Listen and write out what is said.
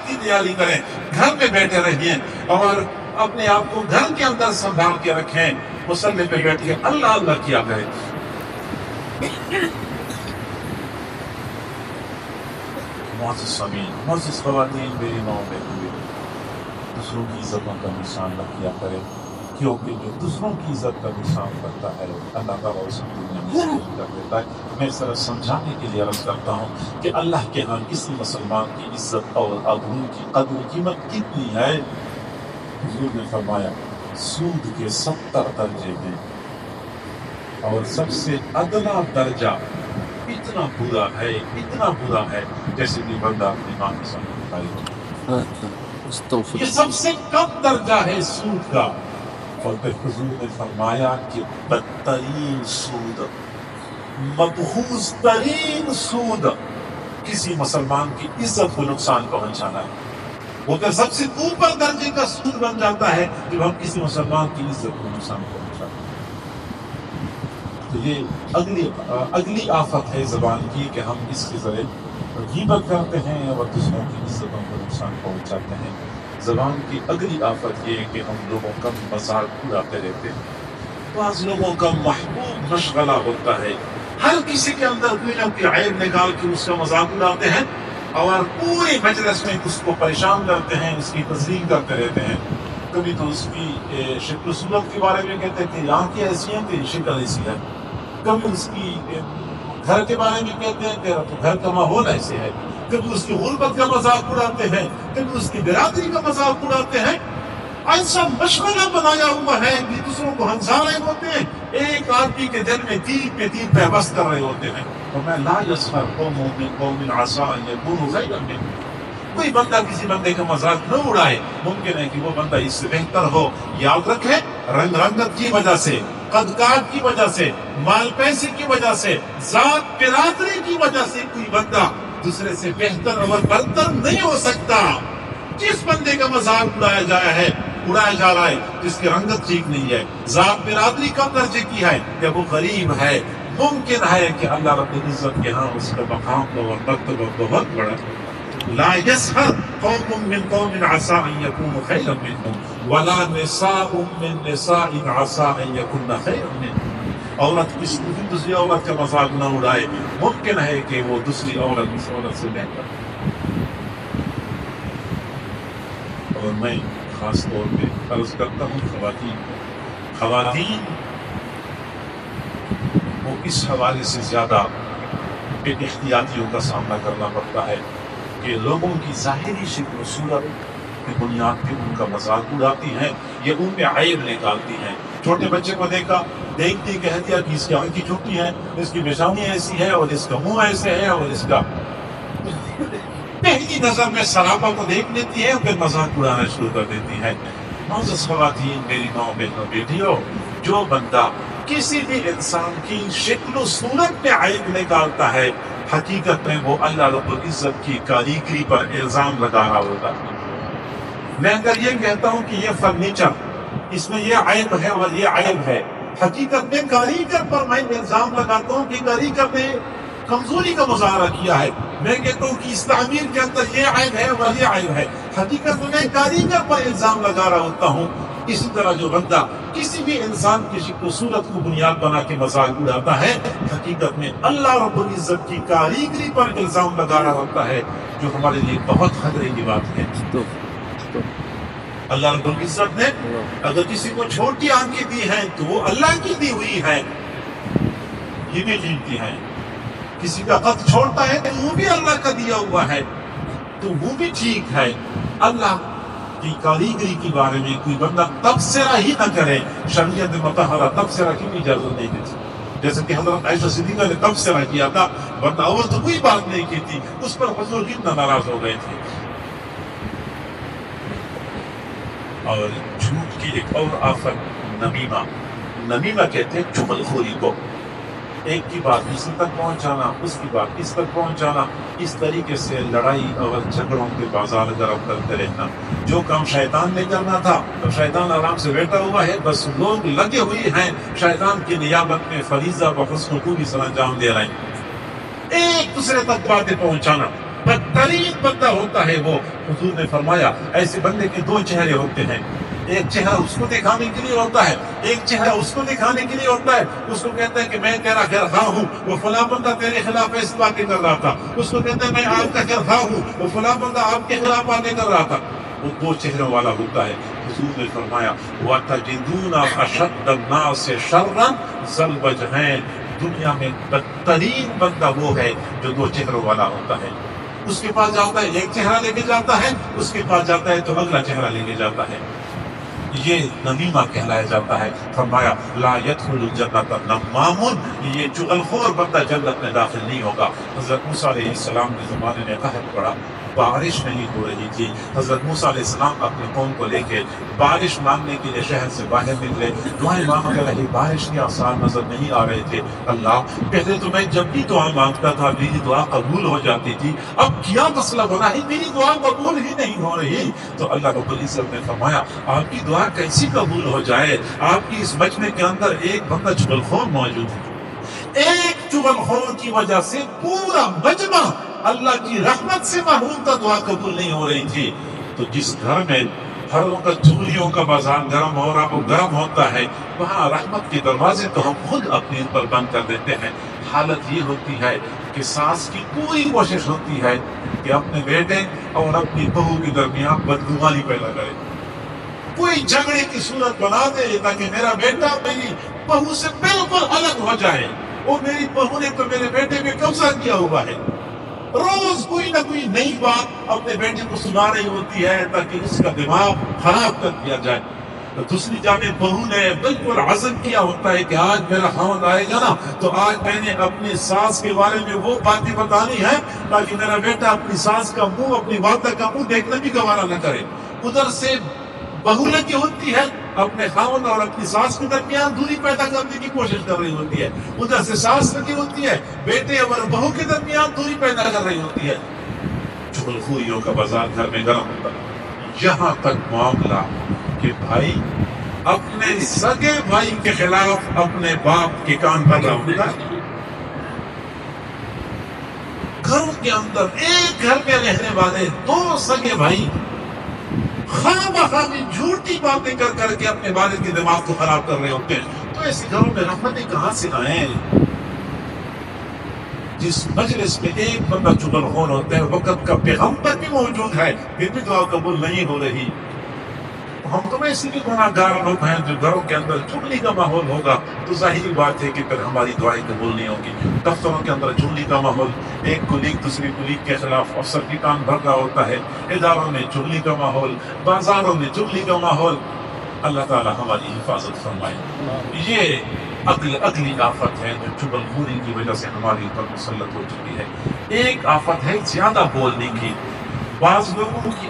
کی تیاری کریں، گھر میں بیٹھے رہیں اور اپنے آپ کو گھر کے اندر سنبھال کے رکھیں، مصلی پہ بیٹھ کے اللہ اللہ کیا کریں۔ معزز سامعین، معزز خواتین، میری ماں بہنیں، دوسروں کی عزتوں کا نشان نہ کیا کرے، کیونکہ جو دوسروں کی عزت کا نشان کرتا ہے اللہ تعالیٰ اس دنیا میں ذلیل کر دیتا ہے۔ میں اس طرح سمجھانے کے لیے عرض کرتا ہوں کہ اللہ کے ہاں کسی مسلمان کی عزت اور آبرو کی قدر قیمت کتنی ہے؟ حضور نے فرمایا سود کے 70 درجے ہیں اور سب سے ادنا درجہ اتنا برا ہے جیسے کہ بندہ اپنی ماں کی سامنے کھائی۔ یہ سب سے کم درجہ ہے سود کا، اور پھر حضور نے فرمایا کہ بدترین سود، مبغوض ترین سود کسی مسلمان کی عزت کو نقصان پہنچانا ہے۔ وہ پھر سب سے اوپر درجے کا سود بن جاتا ہے جب ہم کسی مسلمان کی عزت کو نقصان پہنچاتے ہیں۔ تو یہ اگلی آفت ہے زبان کی کہ ہم اس کے ذریعے غیبت کرتے ہیں اور دوسروں کی عزتوں کو نقصان پہنچاتے ہیں۔ زبان کی اگلی آفت یہ ہے کہ ہم لوگوں کا مذاق اڑاتے رہتے ہیں۔ بعض لوگوں کا محبوب مشغلہ ہوتا ہے، ہر کسی کے اندر کوئی نہ کوئی عیب نکال کے اس کا مذاق اڑاتے ہیں اور پورے مجلس میں اس کو پریشان کرتے ہیں، اس کی تذلیل کرتے رہتے ہیں۔ کبھی تو اس کی شکل و صورت کے بارے میں کہتے ہیں کہ آنکھیں ایسی ہیں کہ شکل ایسی ہے، کبھی اس کی گھر کے بارے میں کہتے ہیں کہ گھر کا ماحول ایسے ہے، کبھی اس کی غربت کا مذاق اڑاتے ہیں، کبھی اس کی برادری کا مذاق اڑاتے ہیں۔ ایسا مشغلہ بنایا ہوا ہے کہ دوسروں کو ہنسا رہے ہوتے ہیں، ایک آدمی کے دل میں تیر پہ تیر پیوست کر رہے ہوتے ہیں۔ اور میں لا یسخر قوم من قوم عسى ان يكونوا خيرا منهم، کوئی بندہ کسی بندے کا مذاق نہ اڑائے، ممکن ہے کہ وہ بندہ اس سے بہتر ہو۔ یاد رکھے رنگ رنگت کی وجہ سے، قد کاٹ کی وجہ سے، مال پیسے کی وجہ سے، ذات برادری کی وجہ سے کوئی بندہ دوسرے سے بہتر اور برتر نہیں ہو سکتا۔ جس بندے کا مذاق اڑایا جا رہا ہے جس کی رنگت ٹھیک نہیں ہے، ذات برادری کم درجے کی ہے یا وہ غریب ہے، ممکن ہے کہ اللہ رب العزت کے ہاں اس کا مقام اور مرتبہ بہت بڑا۔ لا يسخر قوم من قوم عسى ان يكونوا خيرا منهم ولا نساء من نساء عسى ان يكن خيرا منهم۔ عورت دوسری عورت کا مذاق نہ اڑائے، ممکن ہے کہ وہ دوسری عورت اس عورت سے بہتر۔ اور میں خاص طور پہ عرض کرتا ہوں خواتین وہ اس حوالے سے زیادہ بے احتیاطیوں کا سامنا کرنا پڑتا ہے کہ لوگوں کی ظاہری شکل و صورت کی بنیاد پہ ان کا مذاق اڑاتی ہیں، یہ ان میں عیب نکالتی ہیں۔ چھوٹے بچے کو دیکھتی کہہ دیا کہ اس کی آنکھ کی چھوٹی ہے، اس کی پیشانی ایسی ہے اور اس کا منہ ایسے ہے اور اس کا پہلی نظر میں سراپا کو دیکھ لیتی ہے اور پھر مذاق اڑانا شروع کر دیتی ہے۔ معزز خواتین، میری ماں بہنوں بیٹیوں، جو بندہ کسی بھی انسان کی شکل و صورت پہ عیب نکالتا ہے، حقیقت میں وہ اللہ رب العزت کی کاریگری پر الزام لگا رہا ہوتا ہے۔ میں اگر یہ کہتا ہوں کہ یہ فرنیچر اس میں یہ عیب ہے اور یہ عیب ہے، حقیقت میں کاریگر پر میں الزام لگاتا ہوں کہ کاریگر نے کمزوری کا مظاہرہ کیا ہے۔ میں کہتا ہوں کہ اس تعمیر کے اندر یہ عیب ہے اور یہ عیب ہے، حقیقت میں کاریگر پر الزام لگا رہا ہوتا ہوں۔ اسی طرح جو بندہ کسی بھی انسان کی شکل و صورت کو بنیاد بنا کے مذاق اڑاتا ہے، حقیقت میں اللہ رب العزت کی کاریگری پر الزام لگا رہا ہوتا ہے، جو ہمارے لیے بہت خطرے کی بات ہے۔ اللہ رب العزت نے اگر کسی کو چھوٹی آنکھیں دی ہیں تو وہ اللہ کی دی ہوئی ہیں، یہ بھی قیمتی ہیں۔ کسی کا قد چھوڑتا ہے تو وہ بھی اللہ کا دیا ہوا ہے، تو وہ بھی ٹھیک ہے۔ اللہ کی کاریگری کے بارے میں کوئی بندہ تبصرہ ہی نہ کرے، شریعت مطہرہ تبصرہ کی بھی اجازت نہیں دیتی۔ جیسے کہ حضرت عائشہ صدیقہ نے تبصرہ کیا تھا، ورنہ اور تو کوئی بات نہیں کی تھی، اس پر حضور کتنا ناراض ہو گئے تھے۔ اور جھوٹ کی ایک اور آفت نمیمہ کہتے ہیں چغل خوری کو، ایک کی بات دوسرے تک پہنچانا، اس کی بات اس تک پہنچانا، اس طریقے سے لڑائی اور جھگڑوں کے بازار گرم کرتے رہنا۔ جو کام شیطان نے کرنا تھا تو شیطان آرام سے بیٹھا ہوا ہے، بس لوگ لگے ہوئے ہیں شیطان کی نیابت میں فریضہ و حسن کو بھی سر انجام دے رہے ہیں۔ ایک دوسرے تک باتیں پہنچانا، بدترین بندہ ہوتا ہے وہ. حضور نے فرمایا ایسے بندے کے دو چہرے ہوتے ہیں. ایک چہرہ اس کو دکھانے کے لیے ہوتا ہے, ایک چہرہ اس کو دکھانے کے لیے ہوتا ہے. اس کو کہتا ہے کہ میں تیرا خیر خواہ ہوں, وہ فلاں بندہ تیرے خلاف ایسی باتیں کر رہا تھا. اس کو کہتا ہے میں آپ کا خیر خواہ ہوں, وہ فلاں بندہ آپ کے خلاف باتیں کر رہا تھا. وہ دو چہروں والا ہوتا ہے. حضور نے فرمایا وَتَجِدُونَ أَشَدَّ النَّاسِ شَرًّا ذَا الْوَجْهَيْنِ, دنیا میں بدترین بندہ وہ ہے جو دو چہروں والا ہوتا ہے. اس کے پاس جاتا ہے ایک چہرہ لے کے جاتا ہے, اس کے پاس جاتا ہے تو اگلا چہرہ لے کے جاتا ہے. یہ نمیمہ کہلایا جاتا ہے. فرمایا لا يدخل الجنة نمام, یہ چغلخور بندہ جنت میں داخل نہیں ہوگا. حضرت موسیٰ علیہ السلام کے زمانے میں قحط پڑا, بارش نہیں ہو رہی تھی. حضرت موسیٰ علیہ السلام اپنے قوم کو لے کے بارش مانگنے کے لیے شہر سے باہر نکلے. دعائیں مانگتے رہے, بارش کے آثار نظر نہیں آ رہے تھے. اللہ پہلے تو میں جب بھی دعا مانگتا تھا میری دعا قبول ہو جاتی تھی, اب کیا مسئلہ بنا ہے میری دعا قبول ہی نہیں ہو رہی. تو اللہ رب العزت نے فرمایا آپ کی دعا کیسی قبول ہو جائے, آپ کی اس مجمع کے اندر ایک بندہ چغلخور موجود ہے. ایک چغلخور کی وجہ سے پورا مجمع اللہ کی رحمت سے محروم تھا, دعا قبول نہیں ہو رہی تھی. تو جس گھر میں ہر وقت چغلیوں کا بازار گرم ہو رہا, وہ گرم ہوتا ہے, وہاں رحمت کے دروازے تو ہم خود اپنے اوپر بند کر دیتے ہیں. حالت یہ ہوتی ہے کہ ساس کی پوری کوشش ہوتی ہے کہ اپنے بیٹے اور اپنی بہو کے درمیان بدگمانی پیدا کرے, کوئی جھگڑے کی صورت بنا دے تاکہ میرا بیٹا میری بہو سے بالکل الگ ہو جائے. وہ میری بہو نے تو میرے بیٹے پہ قبضہ کیا ہوا ہے. روز کوئی نہ کوئی نئی بات اپنے بیٹے کو سنا رہی ہوتی ہے تاکہ اس کا دماغ خراب کر دیا جائے. تو دوسری جانب بہو نے بالکل عزم کیا ہوتا ہے کہ آج میرا خاوند آئے گا نا تو آج میں نے اپنی ساس کے بارے میں وہ باتیں بتانی ہے تاکہ میرا بیٹا اپنی ساس کا منہ, اپنی والدہ کا منہ دیکھنا بھی گوارا نہ کرے. ادھر سے بہو لگی ہوتی ہے اپنے خاوند اور اپنی ساس کے درمیان دوری پیدا کرنے کی کوشش کر رہی ہوتی ہے. ادھر سے ساس لگی ہوتی ہے بیٹے اور بہو کے درمیان دوری پیدا کر رہی ہوتی ہے. چغلخوریوں کا بازار گھر میں گرم ہوتا ہے. یہاں تک معاملہ کہ بھائی اپنے سگے بھائی کے خلاف اپنے باپ کے کان پر ہوتا ہے. گھروں کے اندر ایک گھر میں رہنے والے دو سگے بھائی خواہ مخواہ جھوٹی باتیں کر کر کے اپنے والد کے دماغ کو خراب کر رہے ہوتے ہیں. تو ایسے گھروں میں رحمتیں کہاں سے آئیں؟ جس مجلس میں ایک بندہ چغلخور ہوتا ہے, وقت کا پیغمبر بھی موجود ہے, پھر بھی دعا قبول نہیں ہو رہی. ہم تو ایسے بھی گناہگار لوگ ہیں جو گھروں کے اندر چغلی کا ماحول ہوگا تو ظاہری بات ہے کہ پھر ہماری دعائیں قبول نہیں ہوگی. دفتروں کے اندر چغلی کا ماحول, ایک کلیگ دوسری کلیگ کے خلاف افسر کی کان بھر رہا ہوتا ہے, اداروں میں چغلی کا ماحول, بازاروں میں چغلی کا ماحول. اللہ تعالی ہماری حفاظت فرمائے. یہ اگلی آفت ہے جو چغلخوری کی وجہ سے ہماری اوپر مسلط ہو چکی ہے. ایک آفت ہے زیادہ بولنے کی. بعض لوگوں کی